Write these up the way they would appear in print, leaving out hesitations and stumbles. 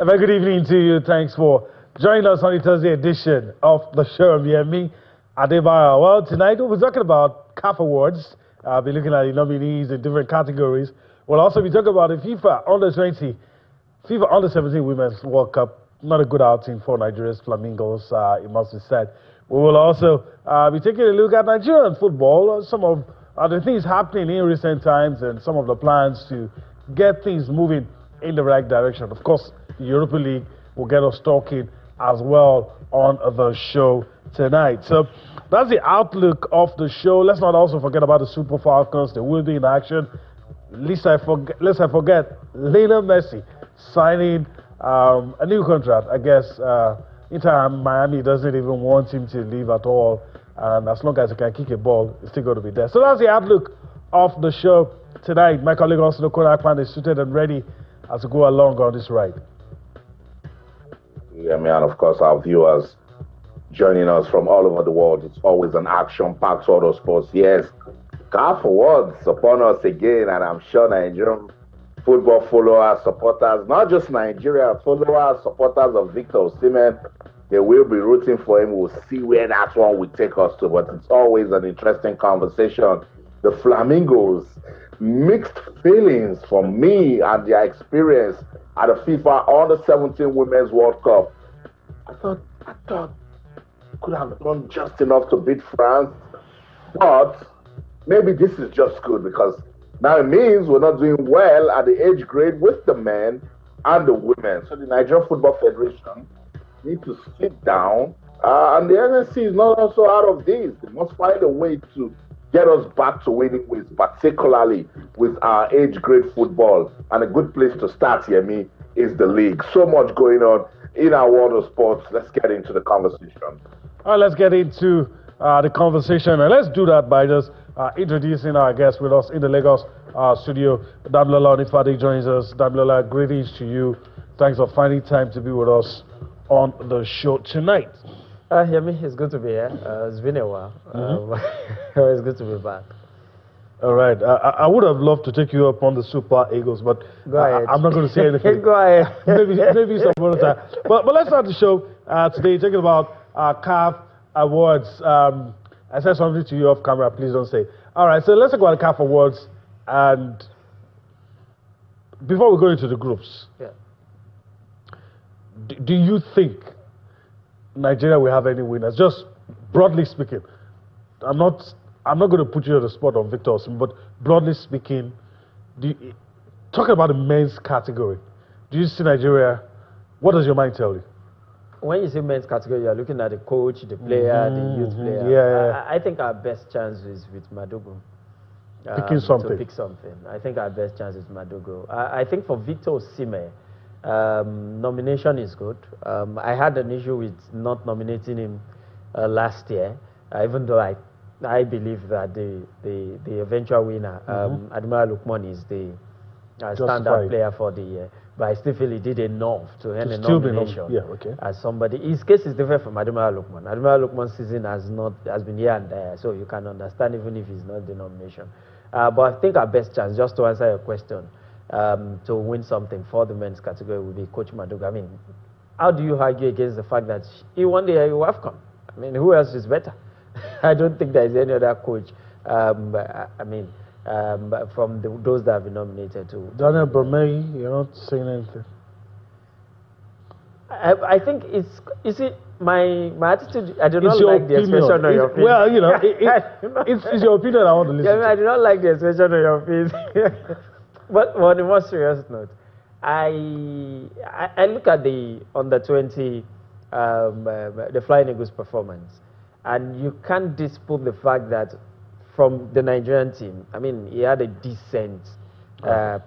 A very good evening to you. Thanks for joining us on the Thursday edition of the show. Me, Adebayo. Well, tonight we'll be talking about CAF Awards. I'll be looking at the nominees in different categories. We'll also be talking about the FIFA Under-20, FIFA Under-17 Women's World Cup. Not a good outing for Nigeria's Flamingos, it must be said. We will also be taking a look at Nigerian football, some of the things happening in recent times and some of the plans to get things moving in the right direction. Of course, the Europa League will get us talking as well on the show tonight. So that's the outlook of the show. Let's not also forget about the Super Falcons. They will be in action. Lest I forget Lionel Messi signing a new contract. I guess Inter Miami doesn't even want him to leave at all. And as long as he can kick a ball, it's still going to be there. So that's the outlook of the show tonight. My colleague also, Korakman, is suited and ready as we go along on this ride. Yeah, man, of course, our viewers joining us from all over the world. It's always an action-packed sort of sports. Yes, CAF Awards upon us again, and I'm sure Nigerian football followers, supporters, not just Nigeria, followers, supporters of Victor Osimhen, they will be rooting for him. We'll see where that one will take us to, but it's always an interesting conversation. The Flamingos, mixed feelings for me and their experience at the FIFA Under-17 Women's World Cup. I thought could have done just enough to beat France, but maybe this is just good because now it means we're not doing well at the age grade with the men and the women. So the Nigerian Football Federation need to sit down, and the NSC is not also out of this. They must find a way to get us back to winning ways, particularly with our age grade football. And a good place to start, Yemi, is the league. So much going on in our world of sports. Let's get into the conversation. All right, let's get into the conversation, and let's do that by just introducing our guest with us in the Lagos studio. Damilola Onifade joins us. Damilola, greetings to you. Thanks for finding time to be with us on the show tonight. Yemi, it's good to be here. It's been a while. It's good to be back. All right. I would have loved to take you up on the Super Eagles, but Go ahead. I'm not going to say anything. Go ahead. maybe some other time. But let's start the show today talking about CAF Awards. I said something to you off camera. Please don't say. All right. So let's talk about the CAF Awards. And before we go into the groups, Yeah. Do you think Nigeria will have any winners? Just broadly speaking, I'm not going to put you on the spot on Victor Osimhen, but broadly speaking, talking about the men's category, do you see Nigeria? What does your mind tell you? When you say men's category, you're looking at the coach, the player, the youth player. Yeah. I think our best chance is with Madogo. Picking something. To pick something. I think our best chance is Madogo. I think for Victor Osimhen, nomination is good. I had an issue with not nominating him last year, even though I believe that the eventual winner, Admiral Lukman, is the standout player for the year. But I still feel he did enough to earn a nomination as somebody. His case is different from Admiral Lukman. Admiral Lukman's season has been here and there, so you can understand even if he's not the nomination. But I think our best chance, just to answer your question, to win something for the men's category will be Coach Madogo. I mean, how do you argue against the fact that he won the AFCON? I mean, who else is better? I don't think there is any other coach. From those that have been nominated to. Daniel Bermei, you're not saying anything. I think you see, my attitude, I do not like the expression on your face. Well, you know, it's your opinion I want to listen to. I do not like the expression on your face. But on a more serious note, I look at the under-20, the Flying Eagles performance, and you can't dispute the fact that from the Nigerian team, I mean, he had a decent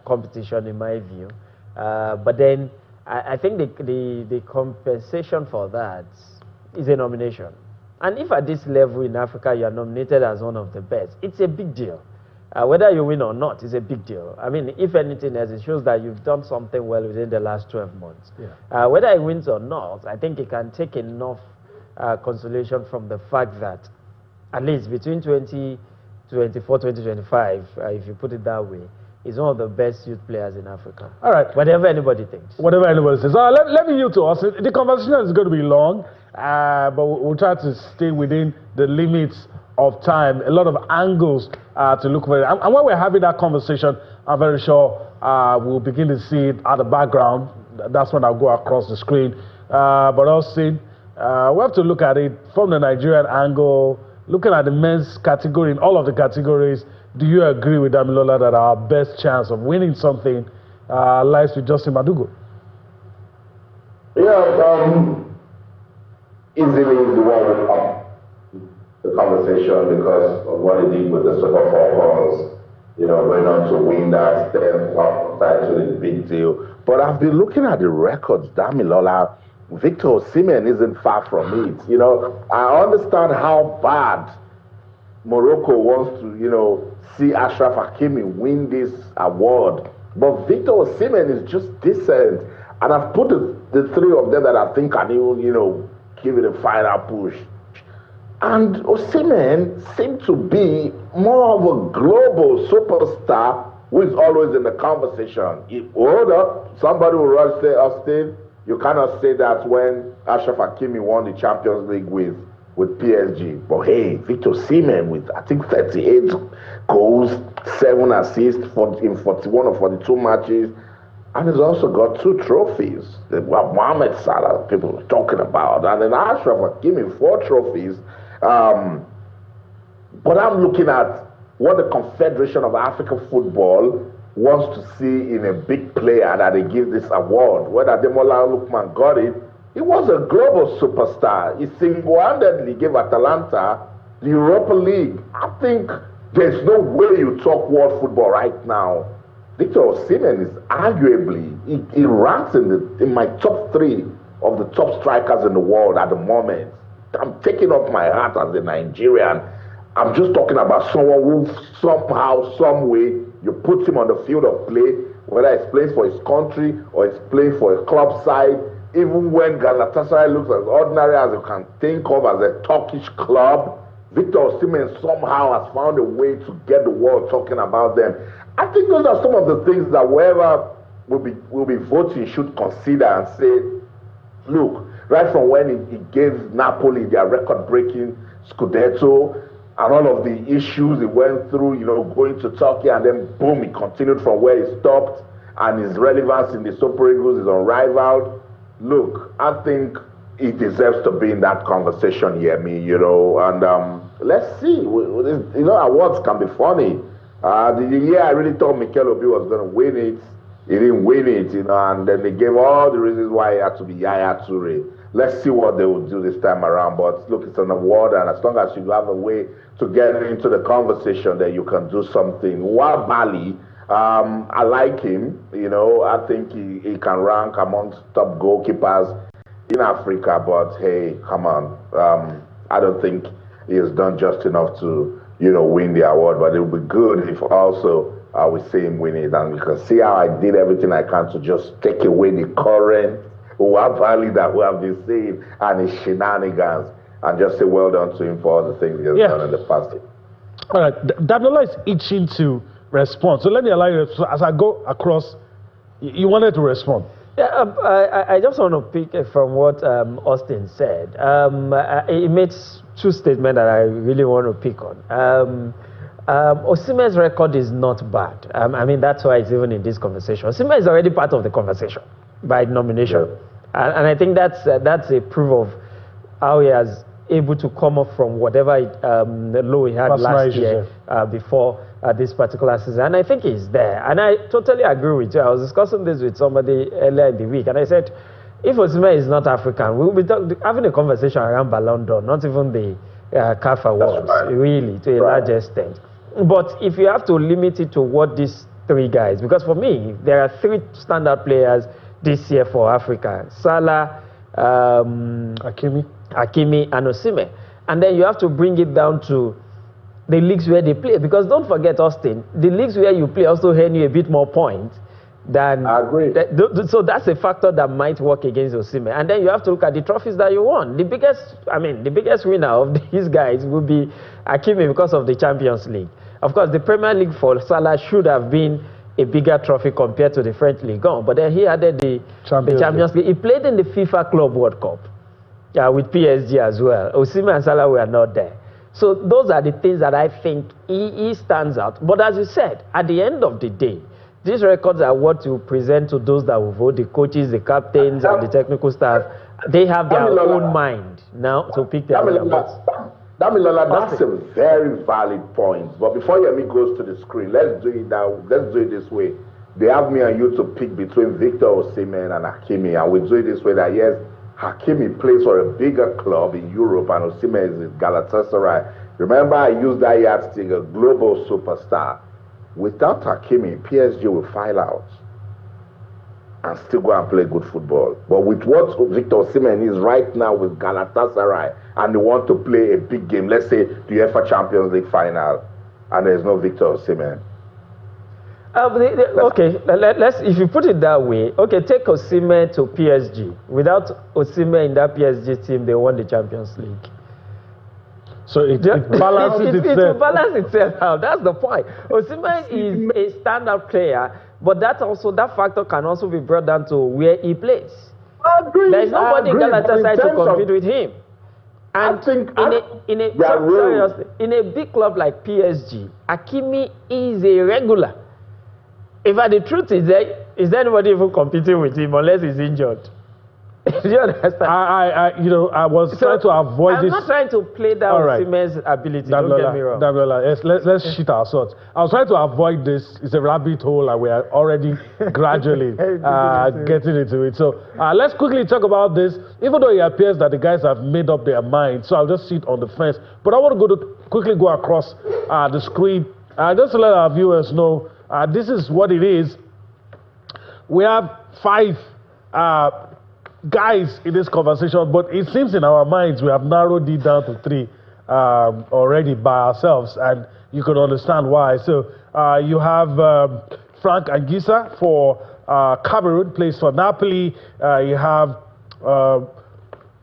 competition in my view, but then I think the compensation for that is a nomination. And if at this level in Africa you are nominated as one of the best, it's a big deal. Whether you win or not is a big deal. I mean, if anything else, it shows that you've done something well within the last 12 months. Yeah. Whether he wins or not, I think he can take enough consolation from the fact that at least between 2024, 2025, if you put it that way, He's one of the best youth players in Africa. All right. Whatever anybody thinks. Whatever anybody says. Let me yield to us. The conversation is going to be long, but we'll try to stay within the limits of time. A lot of angles to look for it. And when we're having that conversation, I'm very sure we'll begin to see it at the background. That's when I'll go across the screen. But also, we have to look at it from the Nigerian angle, looking at the men's category in all of the categories. Do you agree with Damilola that our best chance of winning something lies with Justin Madugu? Yeah, easily the one up the conversation because of what he did with the Super Falcons, going on to win that 10th title is a big deal. But I've been looking at the records, Damilola. Victor Osimhen isn't far from it. I understand how bad Morocco wants to, see Achraf Hakimi win this award. But Victor Osimhen is just decent. And I've put the three of them that I think can even, give it a final push. And Osimhen seemed to be more of a global superstar who is always in the conversation. Hold up, somebody will say, Austin, you cannot say that when Achraf Hakimi won the Champions League with PSG. But hey, Victor Osimhen with, I think, 38 goals, 7 assists in 41 or 42 matches. And he's also got 2 trophies. Mohamed Salah, people were talking about. And then Achraf Hakimi, 4 trophies. But I'm looking at what the Confederation of African Football wants to see in a big player that they give this award. Whether Ademola Lookman got it, he was a global superstar. He single-handedly gave Atalanta the Europa League. I think there's no way you talk world football right now. Victor Osimhen is arguably, he ranks in my top 3 of the top strikers in the world at the moment. I'm taking off my hat as a Nigerian. I'm just talking about someone who somehow, some way, you put him on the field of play, whether it's playing for his country or it's playing for a club side. Even when Galatasaray looks as ordinary as you can think of as a Turkish club, Victor Osimhen somehow has found a way to get the world talking about them. I think those are some of the things that whoever will be voting should consider and say, look, right from when he gave Napoli their record-breaking Scudetto and all of the issues he went through, going to Turkey, and then boom, he continued from where he stopped, and his relevance in the Super Eagles is unrivaled. Look, I think he deserves to be in that conversation here, and let's see. Awards can be funny. The year I really thought Mikel Obi was going to win it, he didn't win it, and then they gave all the reasons why it had to be Yaya Toure. Let's see what they will do this time around. But look, it's an award, and as long as you have a way to get into the conversation, then you can do something. Wabali, I like him. I think he can rank amongst top goalkeepers in Africa. But hey, come on, I don't think he has done just enough to win the award. But it would be good if also we see him win it, and we can see how I did everything I can to just take away the current Wabali that we have been seeing and his shenanigans, and just say well done to him for all the things he has done in the past. All right, Damilola is itching to respond. So let me allow you, as I go across, you wanted to respond. Yeah, I just want to pick from what Austin said. He made 2 statements that I really want to pick on. Osimhen's record is not bad. I mean, that's why it's even in this conversation. Osimhen is already part of the conversation by nomination. Yeah. And I think that's a proof of how he has able to come up from whatever low he had last year before this particular season. And I think he's there. And I totally agree with you. I was discussing this with somebody earlier in the week, and I said, if Osimhen is not African, we'll be having a conversation around Ballon d'Or, not even the CAF awards, really, to a large extent. But if you have to limit it to what these 3 guys, because for me, there are 3 standout players this year for Africa: Salah, Hakimi, and Osimhen. And then you have to bring it down to the leagues where they play. Because don't forget, Austin, the leagues where you play also earn you a bit more points than... I agree. So that's a factor that might work against Osimhen. And then you have to look at the trophies that you won. The biggest winner of these guys will be Hakimi because of the Champions League. Of course, the Premier League for Salah should have been a bigger trophy compared to the French League 1. But then he added the Champions League. He played in the FIFA Club World Cup with PSG as well. Osimhen and Salah were not there. So those are the things that I think he stands out. But as you said, at the end of the day, these records are what you present to those that will vote, the coaches, the captains, and the technical staff. They have their own mind now to pick their numbers. Damilola, that's a very valid point. But before Yemi goes to the screen, let's do it now. Let's do it this way. They have me and you to pick between Victor Osimhen and Hakimi, and we do it this way that yes, Hakimi plays for a bigger club in Europe, and Osimhen is in Galatasaray. Remember, I used that yardstick, a global superstar. Without Hakimi, PSG will file out and still go and play good football. But with what Victor Osimhen is right now with Galatasaray, and they want to play a big game, let's say the UEFA Champions League final, and there's no Victor Osimhen. Okay, let's if you put it that way, okay, take Osimhen to PSG. Without Osimhen in that PSG team, they won the Champions League. So it balances itself. It will balance itself out. That's the point. Osimhen is a standout player, but that factor can also be brought down to where he plays. I agree. There is nobody in Galatasaray to compete with him. And in a big club like PSG, Hakimi is a regular. In fact, the truth is there anybody even competing with him unless he's injured? Do you understand? I was trying to avoid this. I'm not trying to play down Osimhen's ability. Don't get me wrong. Let's shoot our shots. I was trying to avoid this. It's a rabbit hole, and we are already gradually getting into it. So let's quickly talk about this. Even though it appears that the guys have made up their minds, so I'll just sit on the fence. But I want to quickly go across the screen just to let our viewers know this is what it is. We have 5. Guys in this conversation, but it seems in our minds we have narrowed it down to 3 already by ourselves, and you can understand why. So you have Frank Anguissa for Cameroon, plays for Napoli. You have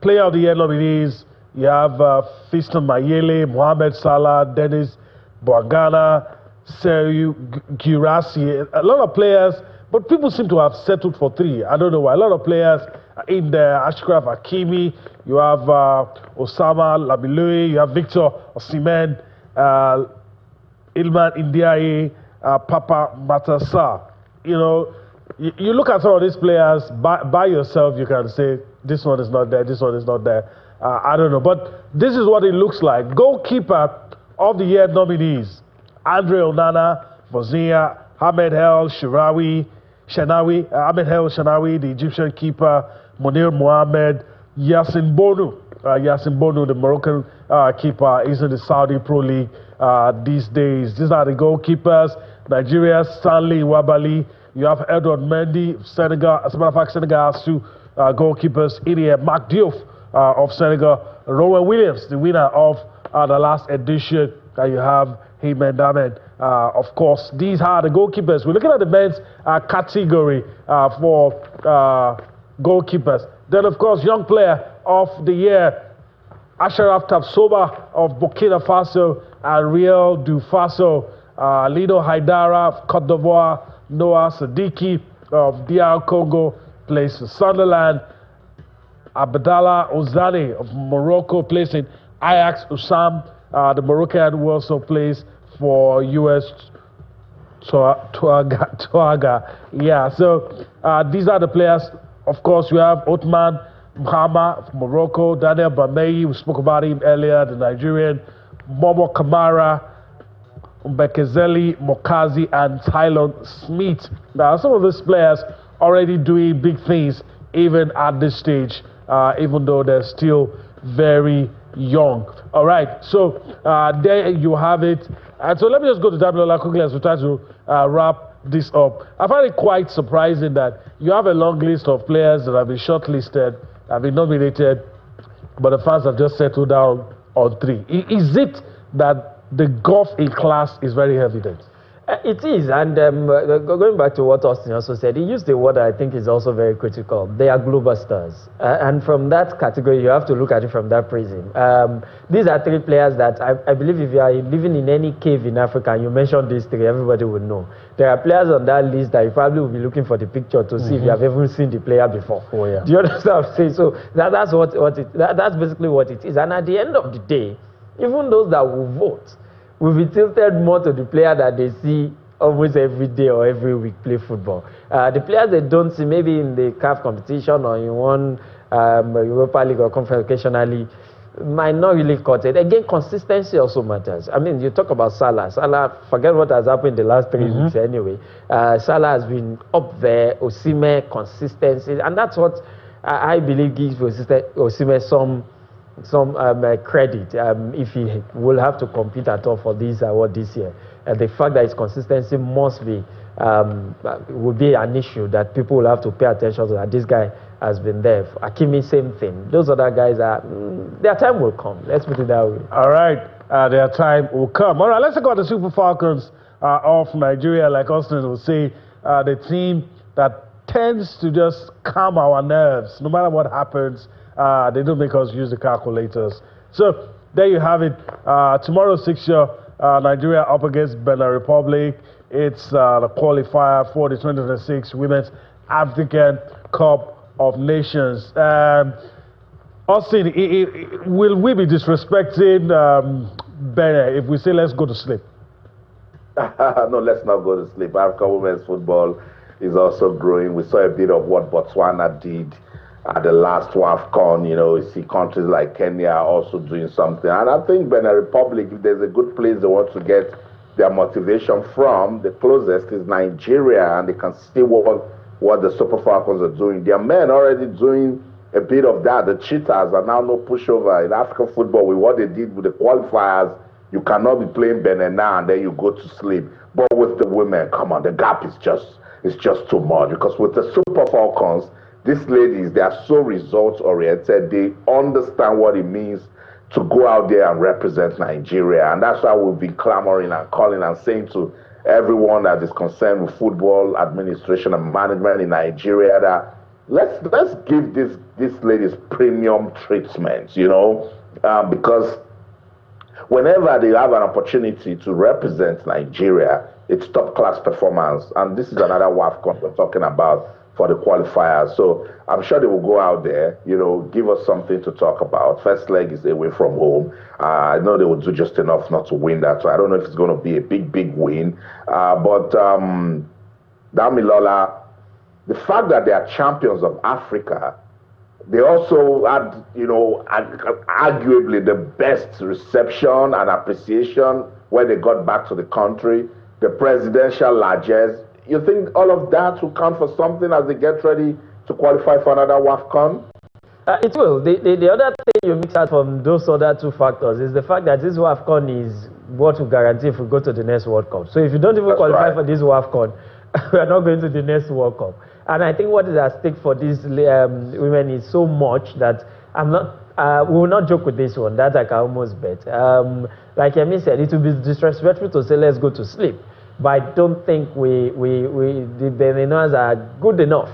Player of the Year nominees. You have Fiston Mayele, Mohamed Salah, Dennis Bwangana, Sergio Guirassy. A lot of players, but people seem to have settled for 3. I don't know why. A lot of players in there, Ashraf Hakimi, you have Osama Labilue, you have Victor Osimhen, Ilman Ndiaye, Papa Matassa. You know, you look at some of these players by yourself, you can say, this one is not there, this one is not there. I don't know, but this is what it looks like. Goalkeeper of the Year nominees: Andre Onana, Bosnia, Ahmed El Sharawi, Ahmed El Sharawi, the Egyptian keeper, Munir Mohamed, Yasin Bonu. Yasin Bonu, the Moroccan keeper, is in the Saudi Pro League these days. These are the goalkeepers. Nigeria, Stanley Wabali. You have Edward Mendy, Senegal. As a matter of fact, Senegal has 2 goalkeepers in here. Mark Diouf of Senegal. Rowan Williams, the winner of the last edition. You have Heyman Damed. Of course, these are the goalkeepers. We're looking at the men's category for goalkeepers. Then, of course, young player of the year, Ashraf Tapsoba of Burkina Faso, Ariel Dufaso, Lido Haidara of Cote d'Ivoire, Noah Sadiki of DR Congo plays for Sunderland, Abdallah Ozane of Morocco plays in Ajax Usam, the Moroccan who also plays for US Tuaga. Yeah, so these are the players. Of course, we have Othman Mahama of Morocco, Daniel Bameyi, we spoke about him earlier, the Nigerian, Momo Kamara, Mbekezeli Mokazi, and Tylon Smith. Now, some of these players already doing big things even at this stage, even though they're still very young. All right, so there you have it. And so let me just go to Damilola quickly as we try to wrap this up. I find it quite surprising that you have a long list of players that have been shortlisted, have been nominated, but the fans have just settled down on 3. Is it that the gulf in class is very evident? It is, and going back to what Austin also said, he used a word I think is also very critical. They are global stars. And from that category, you have to look at it from that prism. These are three players that I believe if you are living in any cave in Africa and you mention these three, everybody will know. There are players on that list that you probably will be looking for the picture to see if you have ever seen the player before. Oh, yeah. Do you understand what I'm saying? So that's basically what it is. And at the end of the day, even those that will vote, will be tilted more to the player that they see almost every day or every week play football. The players they don't see maybe in the CAF competition or in one Europa League or Conference occasionally might not really cut it. Again, consistency also matters. I mean, you talk about Salah. Salah, forget what has happened in the last 3 weeks anyway. Salah has been up there. Osimhen, consistency. And that's what I believe gives Osimhen some credit if he will have to compete at all for this award this year. The fact that his consistency must be will be an issue that people will have to pay attention to. That this guy has been there. Hakimi, same thing. Those other guys their time will come. Let's put it that way. All right, their time will come. All right, let's talk about the Super Falcons of Nigeria. Like Austin will say, the team that tends to just calm our nerves, no matter what happens. They don't make us use the calculators. So there you have it. Tomorrow's fixture, Nigeria up against Benin Republic. It's the qualifier for the 2026 Women's African Cup of Nations. Austin, will we be disrespecting Benin if we say let's go to sleep? No, let's not go to sleep. African women's football is also growing. We saw a bit of what Botswana did at the last AFCON. You know, you see countries like Kenya also doing something. And I think Benin Republic, if there's a good place they want to get their motivation from, the closest is Nigeria, and they can see what the Super Falcons are doing. Their men already doing a bit of that. The cheetahs are now no pushover in African football with what they did with the qualifiers. You cannot be playing Benin now and then you go to sleep. But with the women, come on, the gap is just too much. Because with the Super Falcons, these ladies, they are so results-oriented. They understand what it means to go out there and represent Nigeria. And that's why we've been clamoring and calling and saying to everyone that is concerned with football administration and management in Nigeria that let's give these ladies premium treatment, you know, because whenever they have an opportunity to represent Nigeria, it's top-class performance. And this is another WAFCON we're talking about for the qualifiers. So I'm sure they will go out there, you know, give us something to talk about. First leg is away from home. I know they will do just enough not to win that. So I don't know if it's going to be a big win. But Damilola, the fact that they are champions of Africa, they also had, you know, arguably the best reception and appreciation when they got back to the country, the presidential largesse. You think all of that will count for something as they get ready to qualify for another WAFCON? It will. The other thing you mix out from those other two factors is the fact that this WAFCON is what will guarantee if we go to the next World Cup. So if you don't even qualify for this WAFCON, we are not going to the next World Cup. And I think what is at stake for these women is so much that I'm not. We will not joke with this one. That I can almost bet. Like Yemi said, it will be disrespectful to say let's go to sleep. But I don't think the Beniners are good enough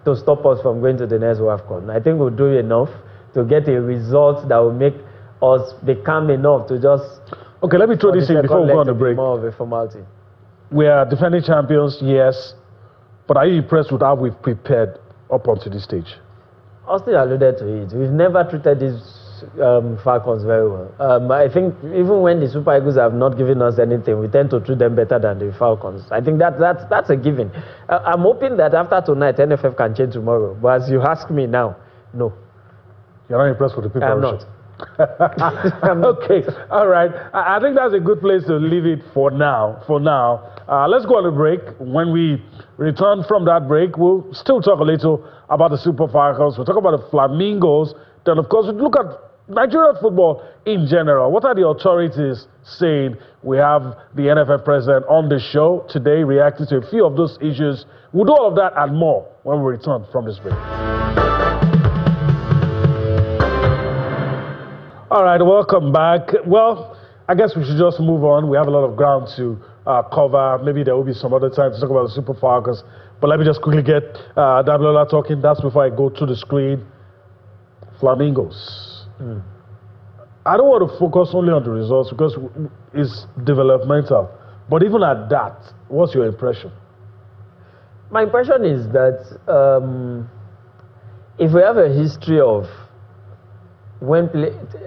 to stop us from going to the next WAFCON. I think we'll do enough to get a result that will make us become enough to just... Okay, let me throw this in before we go on the break. More of a formality. We are defending champions, yes. But are you impressed with how we've prepared up onto this stage? Austin alluded to it. We've never treated these Falcons very well. I think even when the Super Eagles have not given us anything, we tend to treat them better than the Falcons. I think that's a given. I'm hoping that after tonight, NFF can change tomorrow. But as you ask me now, no. You're not impressed with the people? I'm not. Okay, all right. I think that's a good place to leave it for now. Let's go on a break. When we return from that break, we'll still talk a little about the Super Falcons. We'll talk about the Flamingos. Then, of course, we'll look at Nigerian football in general. What are the authorities saying? We have the NFF president on the show today reacting to a few of those issues. We'll do all of that and more when we return from this break. All right, welcome back. Well, I guess we should just move on. We have a lot of ground to cover. Maybe there will be some other time to talk about the Super Falcons. But let me just quickly get Damilola talking. That's before I go to the screen. Flamingos. I don't want to focus only on the results because it's developmental. But even at that, what's your impression? My impression is that if we have a history of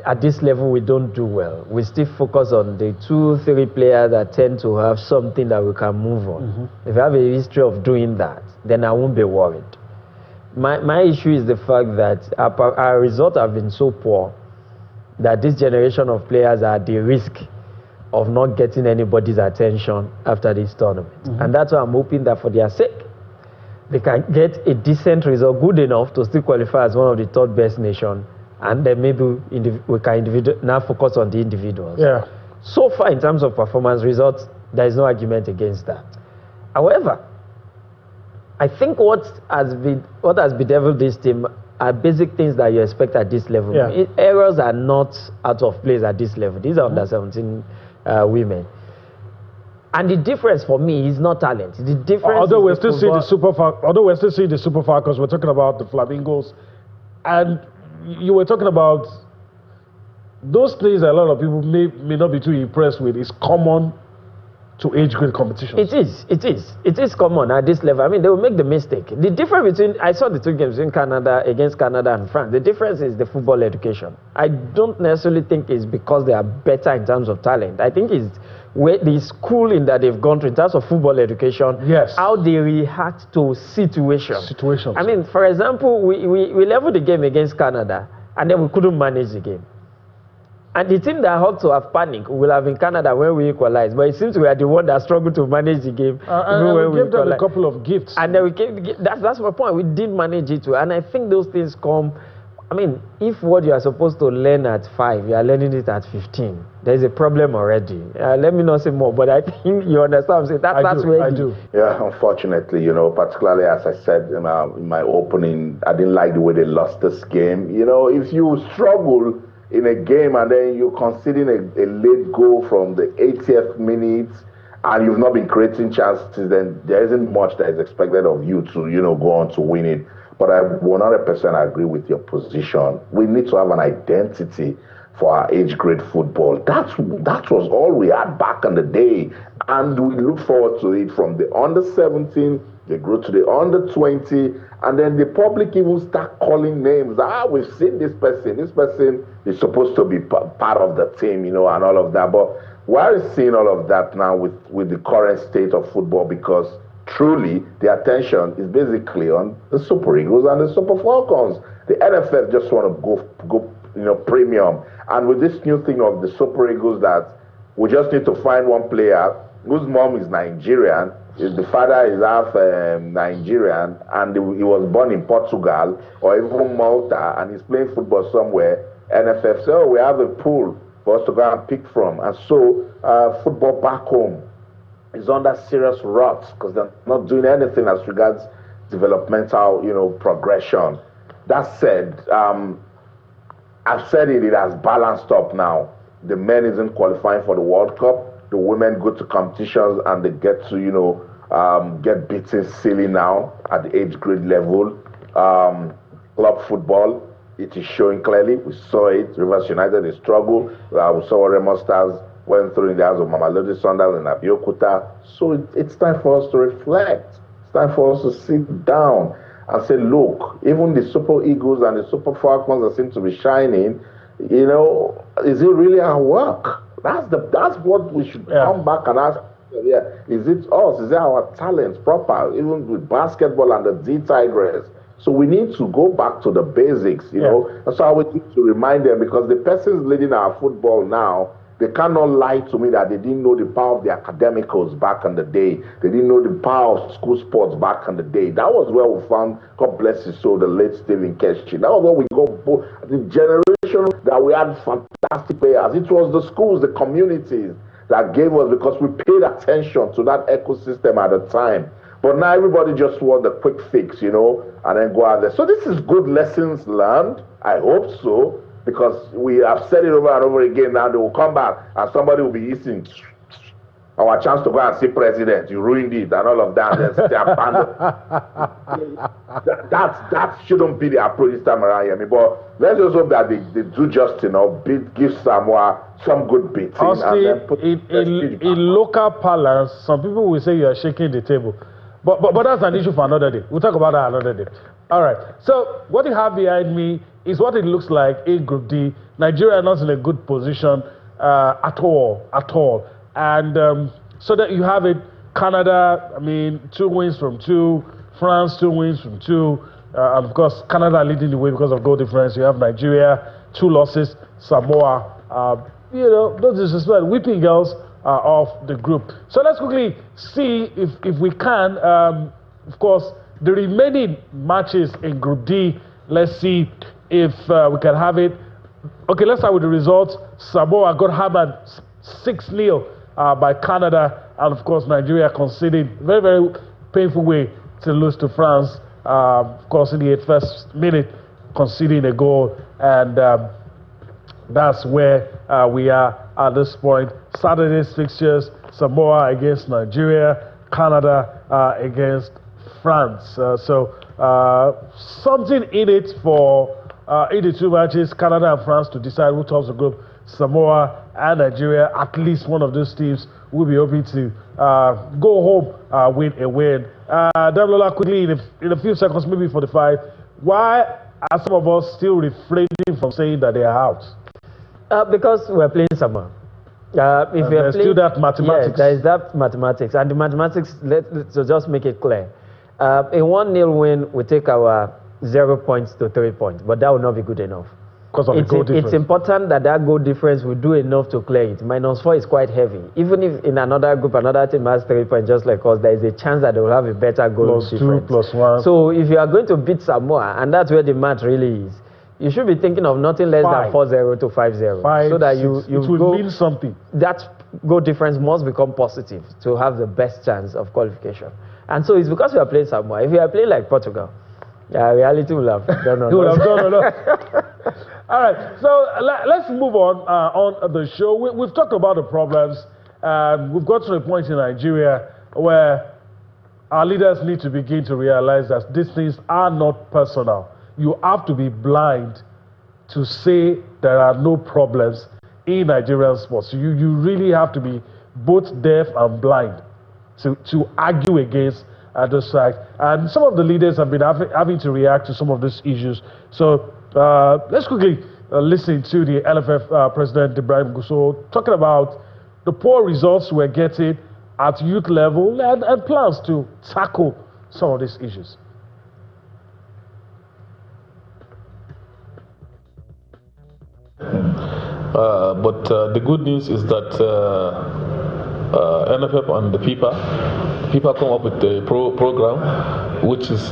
at this level we don't do well, we still focus on the 2-3 players that tend to have something that we can move on. If we have a history of doing that, then I won't be worried. My issue is the fact that our results have been so poor that this generation of players are at the risk of not getting anybody's attention after this tournament. And that's why I'm hoping that for their sake, they can get a decent result, good enough to still qualify as one of the third best nations, and then maybe we can now focus on the individuals. Yeah. So far, in terms of performance results, there is no argument against that. However, I think what has bedeviled this team are basic things that you expect at this level. Yeah. Errors are not out of place at this level. These are under 17 women. And the difference for me is not talent. The difference although we're still seeing the Super Falcons, we're talking about the Flamingos, and you were talking about those things that a lot of people may not be too impressed with. Is common to age grade competitions. It is common at this level. I mean, they will make the mistake. The difference between, I saw the two games against Canada and France. The difference is the football education. I don't necessarily think it's because they are better in terms of talent. I think it's where the schooling that they've gone through in terms of football education, how they react to situations. I mean, for example, we leveled the game against Canada, and then we couldn't manage the game. And the team that ought to have panicked will have been Canada when we equalized. But it seems we are the one that struggled to manage the game. And we gave them a couple of gifts. And then that's my point. We did manage it too. And I think those things come. I mean, if what you are supposed to learn at 5, you are learning it at 15, there's a problem already. Let me not say more, but I think you understand what I'm saying. That's where I do. Yeah, unfortunately, particularly as I said in my opening, I didn't like the way they lost this game. If you struggle in a game and then you're conceding a late goal from the 80th minute and you've not been creating chances, then there isn't much that is expected of you to, go on to win it. But I 100% agree with your position. We need to have an identity for our age grade football. That was all we had back in the day. And we look forward to it from the under 17, they grew to the under 20, and then the public even start calling names. We've seen this person. This person is supposed to be part of the team, and all of that. But we're seeing all of that now with the current state of football, because truly the attention is basically on the Super Eagles and the Super Falcons. The NFF just want to go premium. And with this new thing of the Super Eagles, that we just need to find one player whose mom is Nigerian, the father is half Nigerian, and he was born in Portugal or even Malta, and he's playing football somewhere. NFF said, we have a pool for us to go and pick from. And so football back home is under serious rot because they're not doing anything as regards developmental, progression. That said, I've said it has balanced up now. The men isn't qualifying for the World Cup. The women go to competitions and they get to, get beaten silly now at the age grade level. Club football, it is showing clearly. We saw it. Rivers United, they struggle. We saw what Remo Stars went through in the house of Mamelodi Sundowns and Abeokuta. So it's time for us to reflect. It's time for us to sit down and say, look, even the Super Eagles and the Super Falcons that seem to be shining, is it really our work? That's what we should come back and ask. Yeah, is it us? Is it our talents proper? Even with basketball and the D Tigers. So we need to go back to the basics, That's how we need to remind them, because the persons leading our football now, they cannot lie to me that they didn't know the power of the academicals back in the day. They didn't know the power of school sports back in the day. That was where we found, God bless his soul, the late Stephen Keshi. That was where we got the generation that we had fantastic players. It was the schools, the communities that gave us, because we paid attention to that ecosystem at the time. But now everybody just wants the quick fix, and then go out there. So this is good lessons learned. I hope so. because we have said it over and over again. Now they will come back and somebody will be eating our chance to go and see president. You ruined it and all of that. That shouldn't be the approach this time around here. But let's just hope that they do just give Samoa some good beating. Honestly, in local parlance, some people will say you are shaking the table. But that's an issue for another day. We'll talk about that another day. All right. So what you have behind me is what it looks like in Group D. Nigeria not in a good position at all. And so that you have it, Canada, 2 wins from 2, France 2 wins from 2, and of course Canada leading the way because of goal difference. You have Nigeria 2 losses, Samoa, no disrespect, whipping girls of the group. So let's quickly see if we can, of course, the remaining matches in Group D. Let's see if we can have it. Okay, let's start with the results. Samoa got hammered 6-0 by Canada, and of course Nigeria conceded very, very painful way to lose to France. Of course, in the 81st minute, conceding a goal, and that's where we are at this point. Saturday's fixtures: Samoa against Nigeria, Canada against France. So something in it for 82 matches, Canada and France to decide who tops the group. Samoa and Nigeria, at least one of those teams will be hoping to go home with a win. Damlola, quickly, in a few seconds, maybe 45, why are some of us still refraining from saying that they are out? Because we're playing Samoa. If there's still that mathematics. Yes, there is that mathematics. And the mathematics, let's just make it clear. A 1-0 win will take our 0 points to 3 points, but that will not be good enough. Because of the goal difference. It's important that goal difference will do enough to clear it. -4 is quite heavy. Even if in another group, another team has 3 points just like us, there is a chance that they will have a better goal difference. +2, +1. So if you are going to beat Samoa, and that's where the match really is, you should be thinking of nothing less than 4-0 to 5-0. So that it will mean something. That goal difference must become positive to have the best chance of qualification. And so it's because we are playing Samoa. If we are playing like Portugal, reality will have done on us. All right, so let's move on the show. We've talked about the problems. We've got to a point in Nigeria where our leaders need to begin to realize that these things are not personal. You have to be blind to say there are no problems in Nigerian sports. You really have to be both deaf and blind to argue against those facts. And some of the leaders have been having to react to some of these issues. So let's quickly listen to the LFF President Ibrahim Gusso talking about the poor results we're getting at youth level and plans to tackle some of these issues. But the good news is that NFF and the FIFA come up with a program which is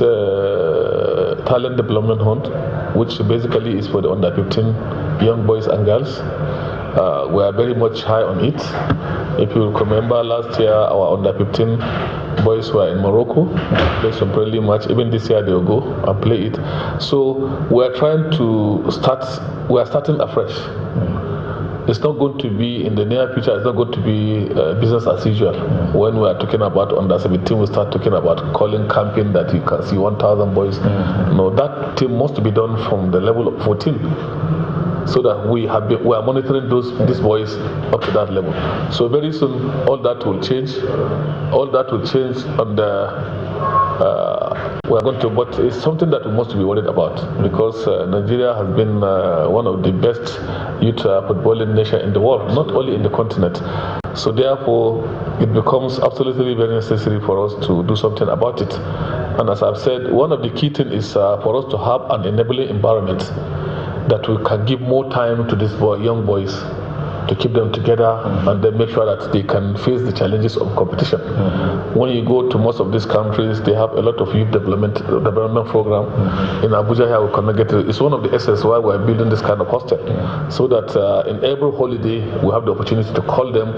talent development hunt, which basically is for the under 15 young boys and girls. We are very much high on it. If you remember last year, our under 15 boys were in Morocco, played some friendly match. Even this year they will go and play it. So we are trying to starting afresh. It's not going to be in the near future, it's not going to be business as usual. When we are talking about under 17, we start talking about calling campaign that you can see 1,000 boys. No, that team must be done from the level of 14. So that we are monitoring these boys up to that level. So very soon all that will change. All that will change, and we are going to. But it's something that we must be worried about, because Nigeria has been one of the best youth footballing nation in the world, not only in the continent. So therefore, it becomes absolutely very necessary for us to do something about it. And as I've said, one of the key things is for us to have an enabling environment that we can give more time to these young boys, to keep them together and then make sure that they can face the challenges of competition. When you go to most of these countries, they have a lot of youth development program. In Abuja here, we cannot get it. It's one of the essence why we're building this kind of hostel, so that in every holiday we have the opportunity to call them,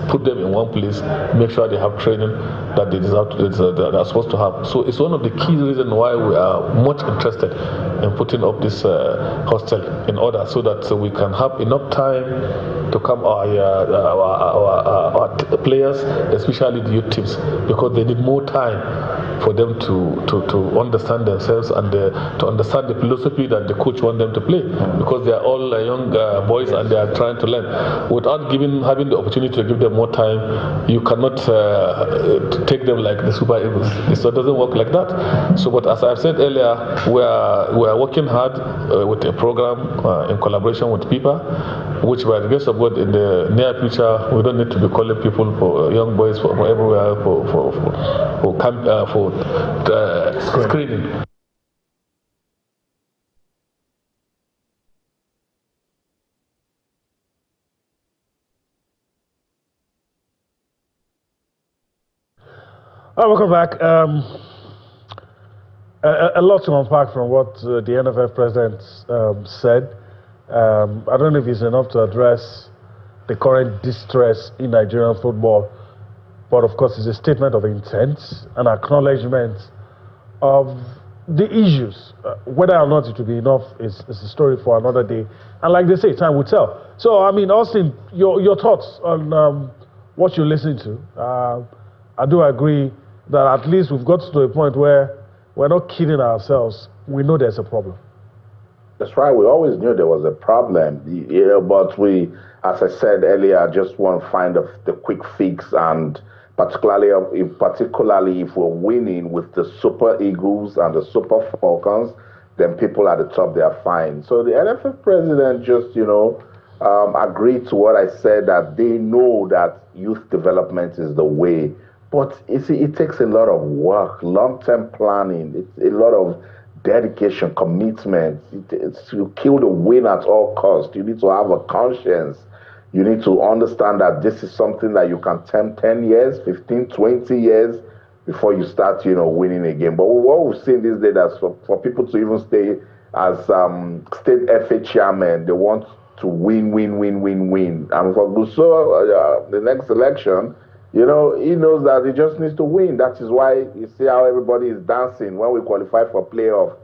put them in one place, make sure they have training that they deserve, they are supposed to have. So it's one of the key reasons why we are much interested in putting up this hostel in order so that we can have enough time to come our players, especially the youth teams, because they need more time for them to understand themselves and to understand the philosophy that the coach wants them to play, because they are all young boys and they are trying to learn. Without having the opportunity to give them more time, you cannot take them like the Super Eagles. So it doesn't work like that. So, but as I've said earlier, we are working hard with a program in collaboration with FIFA, which by the grace of God in the near future, we don't need to be calling people for young boys for everywhere for screening. All right, welcome back. A lot to unpack from what the NFF president said. I don't know if it's enough to address the current distress in Nigerian football, but of course it's a statement of intent and acknowledgement of the issues. Whether or not it will be enough is a story for another day. And like they say, time will tell. So, I mean, Austin, your thoughts on what you're listening to. I do agree that at least we've got to a point where we're not kidding ourselves. We know there's a problem. That's right. We always knew there was a problem, but we, as I said earlier, just want to find the quick fix, and particularly if we're winning with the Super Eagles and the Super Falcons, then people at the top, they are fine. So the NFF president just, agreed to what I said, that they know that youth development is the way. But you see, it takes a lot of work, long-term planning. It's a lot of dedication, commitment. It's you kill the win at all costs. You need to have a conscience. You need to understand that this is something that you can tempt 10 years, 15, 20 years before you start, winning again. But what we've seen these days is for people to even stay as state FA chairman, they want to win. And for Gusso, the next election, he knows that he just needs to win. That is why you see how everybody is dancing when we qualify for playoff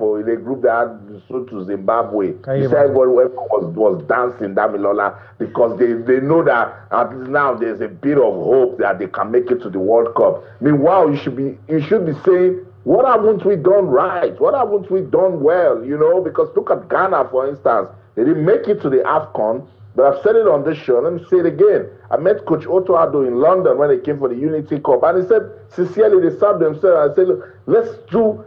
or in a group that had to Zimbabwe. You see everybody was dancing, Damilola, because they know that at least now there's a bit of hope that they can make it to the World Cup. Meanwhile, you should be saying, what haven't we done right? What haven't we done well? Because look at Ghana, for instance. They didn't make it to the AFCON. But I've said it on this show, let me say it again. I met Coach Otto Addo in London when they came for the Unity Cup, and he said, sincerely, they served themselves. I said, look, let's do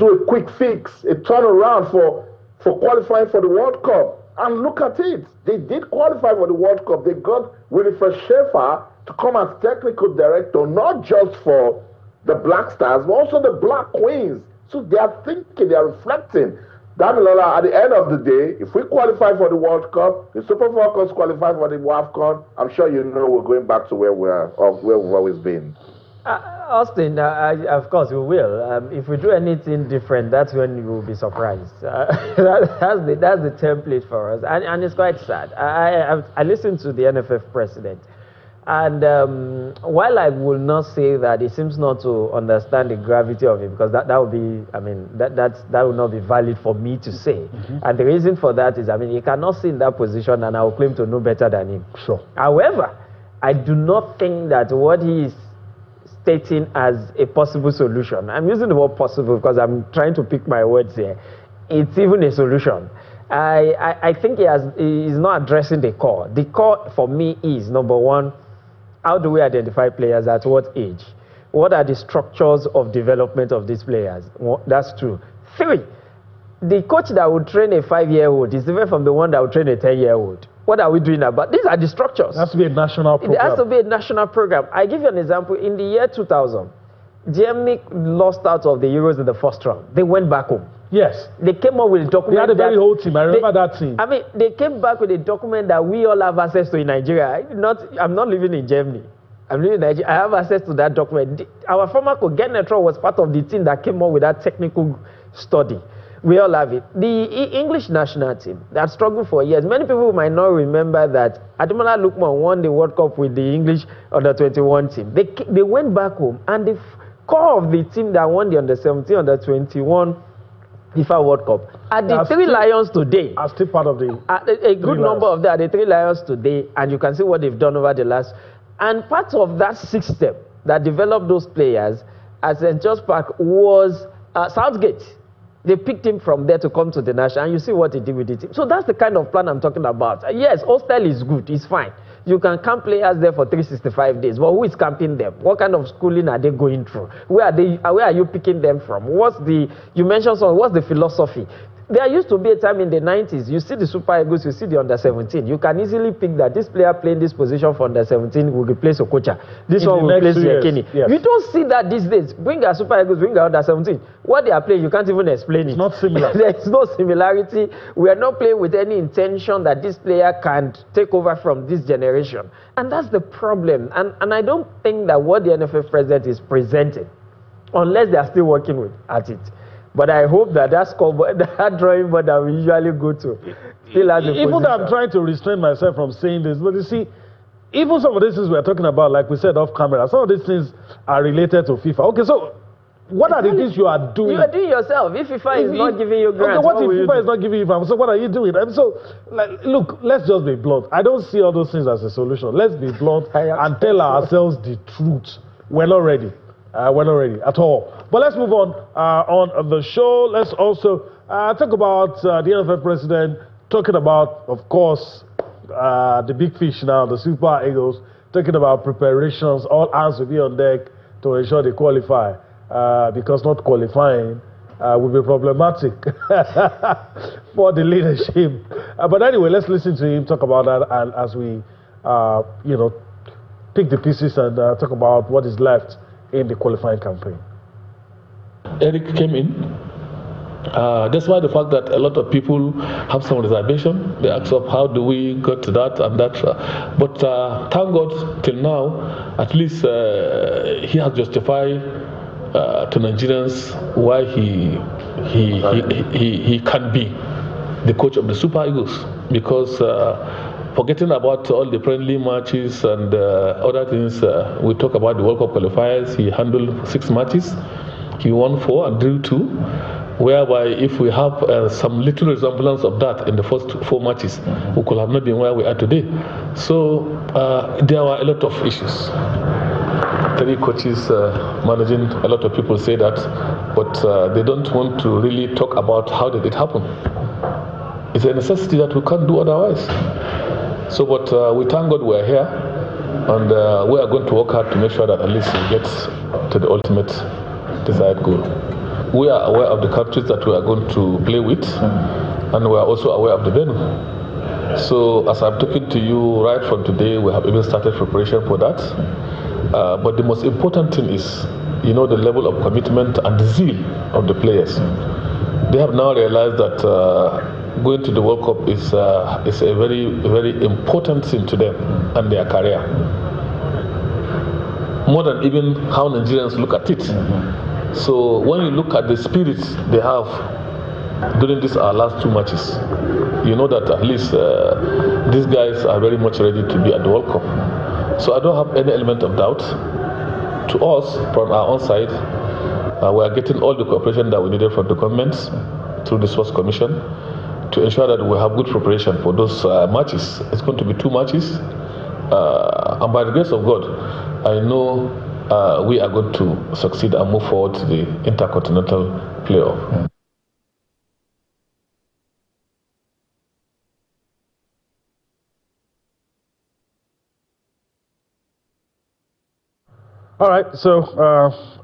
a quick fix, a turnaround for qualifying for the World Cup. And look at it. They did qualify for the World Cup. They got Winifred Schaefer to come as technical director, not just for the Black Stars, but also the Black Queens. So they are thinking, they are reflecting. Damilola, at the end of the day, if we qualify for the World Cup, the Super Falcons qualify for the AFCON, I'm sure we're going back to where we've always been. Austin, of course we will. If we do anything different, that's when you will be surprised. That's the template for us, and it's quite sad. I listened to the NFF president, and while I will not say that he seems not to understand the gravity of it, because that would be, that would not be valid for me to say. Mm-hmm. And the reason for that is, he cannot sit in that position and I will claim to know better than him. Sure. However, I do not think that what he is stating as a possible solution, I'm using the word possible because I'm trying to pick my words here, it's even a solution. I think he is not addressing the core. The core for me is, number one, how do we identify players at what age? What are the structures of development of these players? Well, that's true. 3, the coach that would train a 5-year-old is different from the one that would train a 10-year-old. What are we doing about? These are the structures. It has to be a national program. It has to be a national program. I give you an example. In the year 2000, Germany lost out of the Euros in the first round. They went back home. Yes. They came up with a document. They had a very whole team. I remember that team. They came back with a document that we all have access to in Nigeria. I'm not living in Germany. I'm living in Nigeria. I have access to that document. Our former coach, Genetro, was part of the team that came up with that technical study. We all have it. The English national team that struggled for years. Many people might not remember that Ademola Lookman won the World Cup with the English under-21 team. They went back home, and the core of the team that won the under-17, under-21 FIFA World Cup. Are the three lions today? Are still part of the. A good number of them are the three lions today, and you can see what they've done over the last. And part of that system that developed those players at St. George Park was Southgate. They picked him from there to come to the national, and you see what he did with the team. So that's the kind of plan I'm talking about. Yes, hostel is good, it's fine. You can camp players there for 365 days. But who is camping them? What kind of schooling are they going through? Where are you picking them from? You mentioned something, what's the philosophy? There used to be a time in the 90s, you see the Super Eagles, you see the under-17. You can easily pick that this player playing this position for under-17 will replace Okocha. This one will replace Hakimi. Yes. You don't see that these days. Bring our Super Eagles, bring our under-17. What they are playing, you can't even explain it. It's not similar. There's no similarity. We are not playing with any intention that this player can take over from this generation. And that's the problem. And I don't think that what the NFF president is presenting, unless they are still working at it. But I hope that that drawing board that we usually go to still has a position. Even though I'm trying to restrain myself from saying this, but you see, even some of these things we're talking about, like we said off camera, some of these things are related to FIFA. Okay, so what are the things you are doing? You are doing yourself. If FIFA is not giving you grants, okay, what if FIFA is not giving you grants? So what are you doing? And so, look, let's just be blunt. I don't see all those things as a solution. Let's be blunt and tell ourselves the truth. We're not ready. We're not ready at all. But let's move on the show. Let's also talk about the NFF president talking about, of course, the big fish now, the Super Eagles, talking about preparations. All hands will be on deck to ensure they qualify, because not qualifying will be problematic for the leadership. But anyway, let's listen to him talk about that, and as we, pick the pieces and talk about what is left in the qualifying campaign. Eric came in. Despite the fact that a lot of people have some reservation, they ask of how do we get to that and that. But thank God, till now, at least he has justified to Nigerians why he can be the coach of the Super Eagles, because forgetting about all the friendly matches and other things, we talk about the World Cup qualifiers. He handled 6 matches. He won 4 and drew 2, whereby if we have some little resemblance of that in the first 4 matches, we could have not been where we are today. So there were a lot of issues. 3 coaches managing, a lot of people say that, but they don't want to really talk about how did it happen. It's a necessity that we can't do otherwise. So, but we thank God we're here, and we are going to work hard to make sure that at least we get to the ultimate desired goal. We are aware of the countries that we are going to play with, and we are also aware of the venue. So, as I'm talking to you right from today, we have even started preparation for that. But the most important thing is, the level of commitment and the zeal of the players. They have now realized that going to the World Cup is a very, very important thing to them and their career, more than even how Nigerians look at it. So when you look at the spirit they have during our last 2 matches, you know that at least these guys are very much ready to be at the World Cup. So I don't have any element of doubt. To us, from our own side, we are getting all the cooperation that we needed from the governments through the Sports Commission to ensure that we have good preparation for those matches. It's going to be 2 matches, and by the grace of God, I know we are going to succeed and move forward to the Intercontinental Playoff. All right, so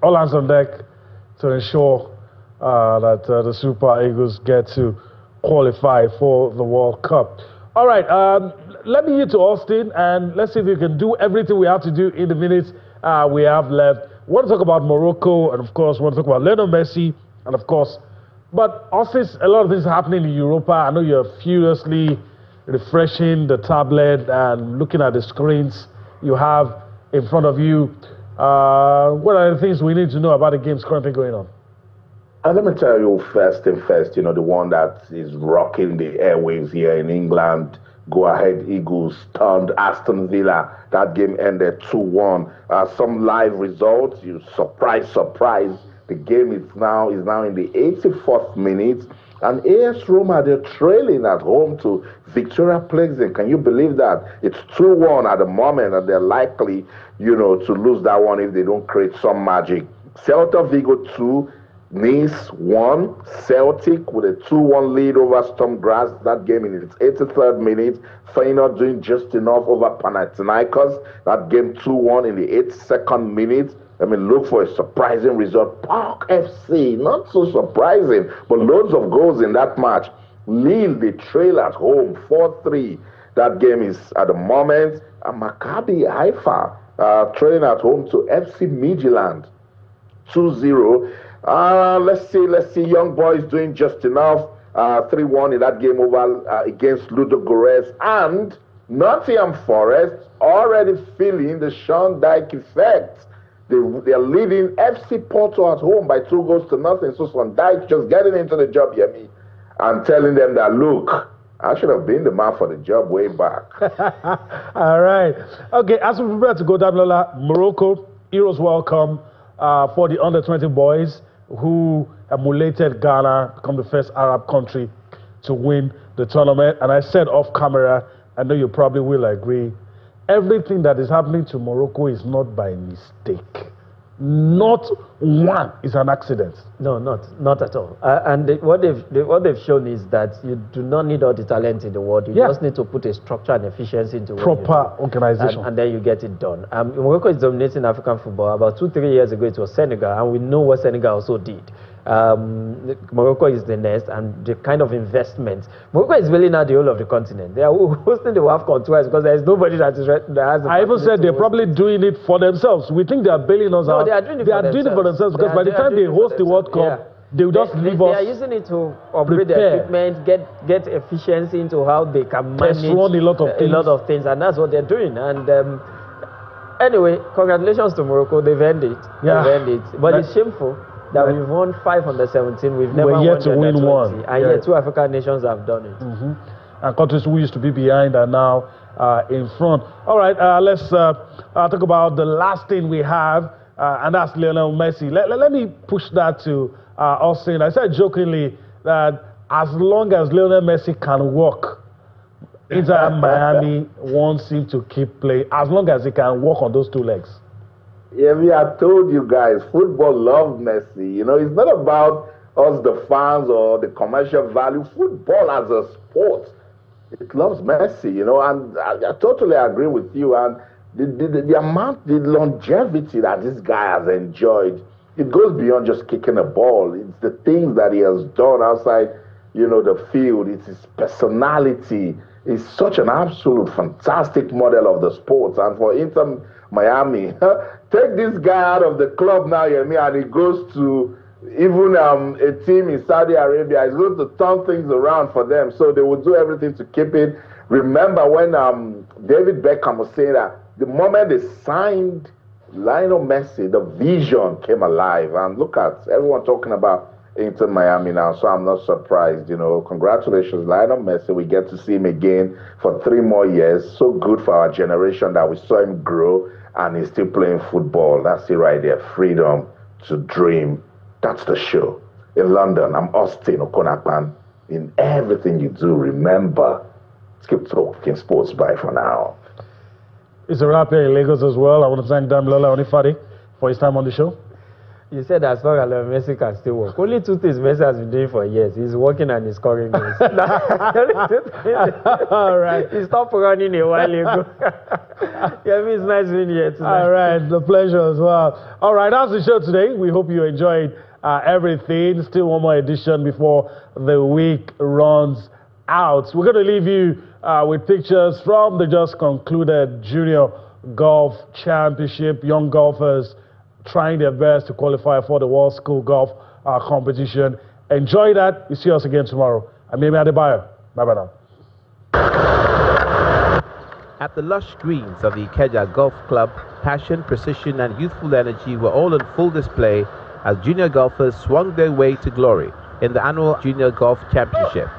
all hands on deck to ensure that the Super Eagles get to qualify for the World Cup. All right, let me head to Austin, and let's see if we can do everything we have to do in the minutes we have left. We want to talk about Morocco, and of course, we want to talk about Lionel Messi, and of course, but Austin, a lot of things happening in Europa. I know you're furiously refreshing the tablet and looking at the screens you have in front of you. What are the things we need to know about the games currently going on? Let me tell you first thing first, the one that is rocking the airwaves here in England. Go Ahead Eagles stunned Aston Villa. That game ended 2-1. Some live results, surprise. The game is now in the 84th minute. And AS Roma, they're trailing at home to Victoria Plzen. Can you believe that? It's 2-1 at the moment, and they're likely, to lose that one if they don't create some magic. Celta Vigo 2, Nice 1. Celtic with a 2-1 lead over Storm Graz. That game in its 83rd minute. Feyenoord doing just enough over Panathinaikos. That game 2-1 in the 82nd minute. Look for a surprising result. Park FC, not so surprising, but loads of goals in that match. Lille, they trail at home, 4-3. That game is at the moment. And Maccabi Haifa trailing at home to FC Midtjylland, 2-0. Let's see. Young Boys doing just enough. 3-1 in that game over against Ludogorets. And Nottingham Forest already feeling the Sean Dyche effect. They are leading FC Porto at home by 2-0. So Sean Dyche just getting into the job, Yemi, and telling them that, look, I should have been the man for the job way back. All right. Okay, as we prepare to go down, Lola, Morocco, Heroes welcome for the under-20 boys who emulated Ghana, become the first Arab country to win the tournament. And I said off camera, I know you probably will agree, everything that is happening to Morocco is not by mistake. Not one is an accident. No, not at all. What they've shown is that you do not need all the talent in the world. You just need to put a structure and efficiency into proper organization, and then you get it done. Morocco is dominating African football. About 2-3 years ago, it was Senegal, and we know what Senegal also did. Morocco is the next, and the kind of investment. Morocco is really now the whole of the continent. They are hosting the WAFCON twice because there is nobody that has. I even said they're probably doing it for themselves. We think they are bailing us out. They are doing it for themselves because by the time they host the World Cup, they will just leave us. They are using it to upgrade their equipment, get efficiency into how they can manage a lot of things, and that's what they're doing. And anyway, congratulations to Morocco. They've earned it. Yeah. They've earned it. But it's shameful that we've won 5 under-17. We've never yet to win one. And yet 2 African nations have done it. And countries who used to be behind are now in front. All right, let's talk about the last thing we have, and that's Lionel Messi. Let me push that to Osimhen. I said jokingly that as long as Lionel Messi can walk, Inter Miami wants him to keep playing, as long as he can walk on those 2 legs. Yeah, I told you guys, football loves Messi. It's not about us, the fans, or the commercial value. Football as a sport, it loves Messi, and I totally agree with you. And the amount, the longevity that this guy has enjoyed, it goes beyond just kicking a ball. It's the things that he has done outside, the field. It's his personality. He's such an absolute fantastic model of the sport. And for Inter Miami, take this guy out of the club now, and he goes to even a team in Saudi Arabia. He's going to turn things around for them. So they will do everything to keep it. Remember when David Beckham was saying that the moment they signed Lionel Messi, the vision came alive. And look at everyone talking about Inter Miami now, so I'm not surprised. Congratulations, Lionel Messi. We get to see him again for 3 more years. So good for our generation that we saw him grow, and he's still playing football. That's it right there. Freedom to dream. That's the show. In London, I'm Austin Okonakpan. In everything you do, remember, let's keep talking sports. Bye for now. It's a wrap here in Lagos as well. I want to thank Damilola Onifade for his time on the show. You said as long as Messi can still work. Only 2 things Messi has been doing for years. He's working and he's scoring goals. All right. He stopped running a while ago. It's nice being here tonight. All right. The pleasure as well. All right. That's the show today. We hope you enjoyed everything. Still one more edition before the week runs out. We're going to leave you with pictures from the just concluded Junior Golf Championship. Young golfers trying their best to qualify for the World School Golf competition. Enjoy that. You see us again tomorrow. I'm Mimi Adebayo. Bye-bye now. At the lush greens of the Ikeja Golf Club, passion, precision and youthful energy were all on full display as junior golfers swung their way to glory in the annual Junior Golf Championship.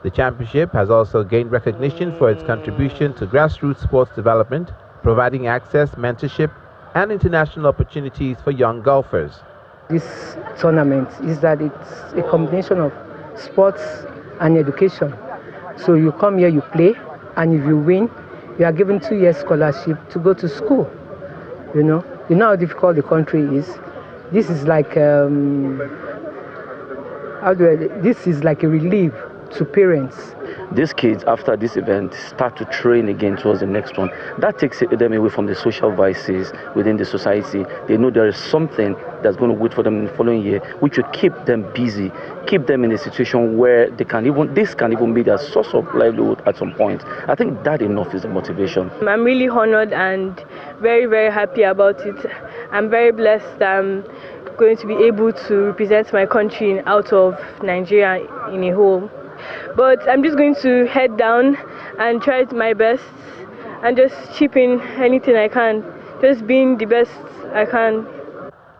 The championship has also gained recognition for its contribution to grassroots sports development, providing access, mentorship, and international opportunities for young golfers. This tournament is that it's a combination of sports and education. So you come here, you play, and if you win, you are given 2 years scholarship to go to school. You know how difficult the country is. This is like this is like a relief to parents. These kids, after this event, start to train again towards the next one. That takes them away from the social vices within the society. They know there is something that's going to wait for them in the following year, which will keep them busy, keep them in a situation where this can even be their source of livelihood at some point. I think that enough is the motivation. I'm really honored and very, very happy about it. I'm very blessed that I'm going to be able to represent my country out of Nigeria in a whole. But I'm just going to head down and try my best and just chip in anything I can, just being the best I can.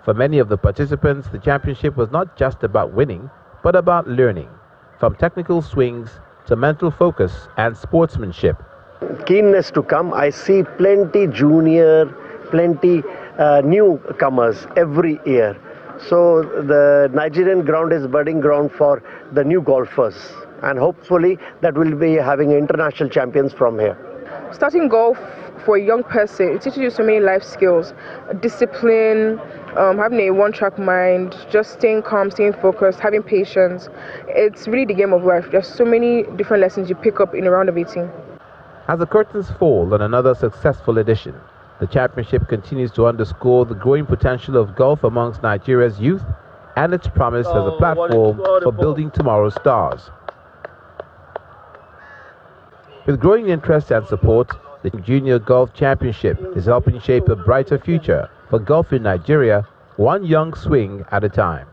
For many of the participants, the championship was not just about winning, but about learning, from technical swings to mental focus and sportsmanship. Keenness to come. I see plenty junior, plenty newcomers every year. So the Nigerian ground is budding ground for the new golfers, and hopefully that will be having international champions from here. Starting golf for a young person, it teaches you so many life skills, discipline, having a one-track mind, just staying calm, staying focused, having patience. It's really the game of life. There's so many different lessons you pick up in a round of 18. As the curtains fall on another successful edition, the championship continues to underscore the growing potential of golf amongst Nigeria's youth and its promise as a platform for building tomorrow's stars. With growing interest and support, the Junior Golf Championship is helping shape a brighter future for golf in Nigeria, one young swing at a time.